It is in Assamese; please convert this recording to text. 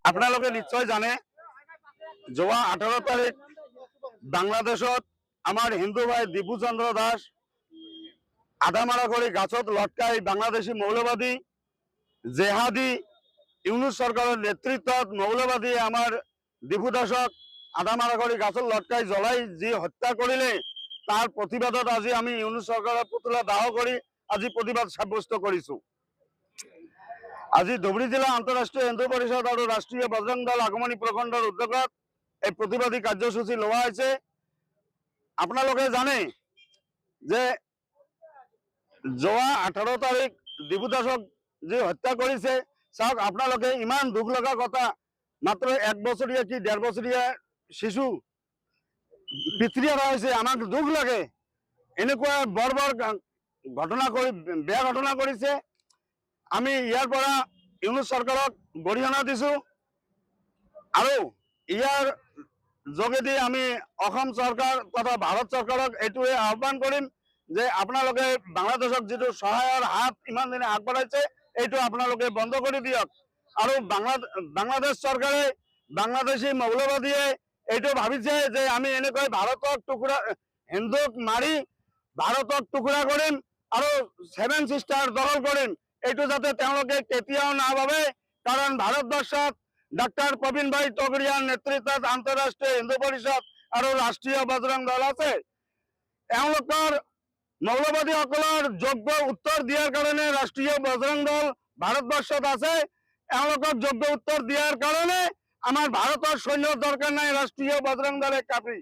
আপোনালোকে নিশ্চয় জানে যোৱা 18 তাৰিখ বাংলাদেশত আমাৰ হিন্দু ভাই দীপু চন্দ্ৰ দাস আধামাৰা কৰি গাছত লটকাই বাংলাদেশী মৌলবাদী জেহাদী ইউনুস সরকারের নেতৃত্বত মৌলবাদী আমার দীপু দাসক আধামারা করে গাছত লটকাই জ্বলাই যি হত্যা করিলে তার প্রতিবাদত আজি আমি ইউনুস সরকারের পুতলা দাহ করে আজি প্রতিবাদ সাব্যস্ত করেছো। আজি ধুবুৰী জিলা আন্তঃৰাষ্ট্ৰীয় হিন্দু পৰিষদ আৰু ৰাষ্ট্ৰীয় বজৰং দল আগমনী প্ৰখণ্ডৰ উদ্যোগত এই প্ৰতিবাদী কাৰ্যসূচী লোৱা হৈছে। আপোনালোকে জানে যে যোৱা 18 তাৰিখ দীপু দাসক যি হত্যা কৰিছে, চাওক আপোনালোকে ইমান দুখ লগা কথা, মাত্ৰ 1 বছৰীয়া কি 1.5 বছৰীয়া শিশু পিতৃ হাৰা হৈছে। আমাক দুখ লাগে, এনেকুৱা বৰ ঘটনা কৰি বেয়া ঘটনা কৰিছে। আমি ইয়াৰ পৰা ইউনুস চৰকাৰক গৰিহণা দিছো আৰু ইয়াৰ যোগেদি আমি অসম চৰকাৰ তথা ভাৰত চৰকাৰক এইটোৱে আহ্বান কৰিম যে আপোনালোকে বাংলাদেশক যিটো সহায়ৰ হাত ইমান দিনে আগবঢ়াইছে এইটো আপোনালোকে বন্ধ কৰি দিয়ক। আৰু বাংলাদেশ চৰকাৰে বাংলাদেশী মৌলবাদীয়ে এইটো ভাবিছে যে আমি এনেকৈ ভাৰতক টুকুৰা হিন্দুক মাৰি ভাৰতক টুকুৰা কৰিম আৰু 7 সিস্টাৰ দখল কৰিম, এইটো যাতে তেওঁলোকে কেতিয়াও নাভাবে। কাৰণ ভাৰতবৰ্ষত ডক্টৰ প্ৰবীণ ভাই তগৰীয়াৰ নেতৃত্বত আন্তঃৰাষ্ট্ৰীয় হিন্দু পৰিষদ আৰু ৰাষ্ট্ৰীয় বজৰং দল আছে। এওঁলোকৰ মৌলবাদীসকলৰ যোগ্য উত্তৰ দিয়াৰ কাৰণে ৰাষ্ট্ৰীয় বজৰং দল ভাৰতবৰ্ষত আছে। এওঁলোকক যোগ্য উত্তৰ দিয়াৰ কাৰণে আমাৰ ভাৰতৰ সৈন্যৰ দৰকাৰ নাই, ৰাষ্ট্ৰীয় বজৰং দলে কাফি।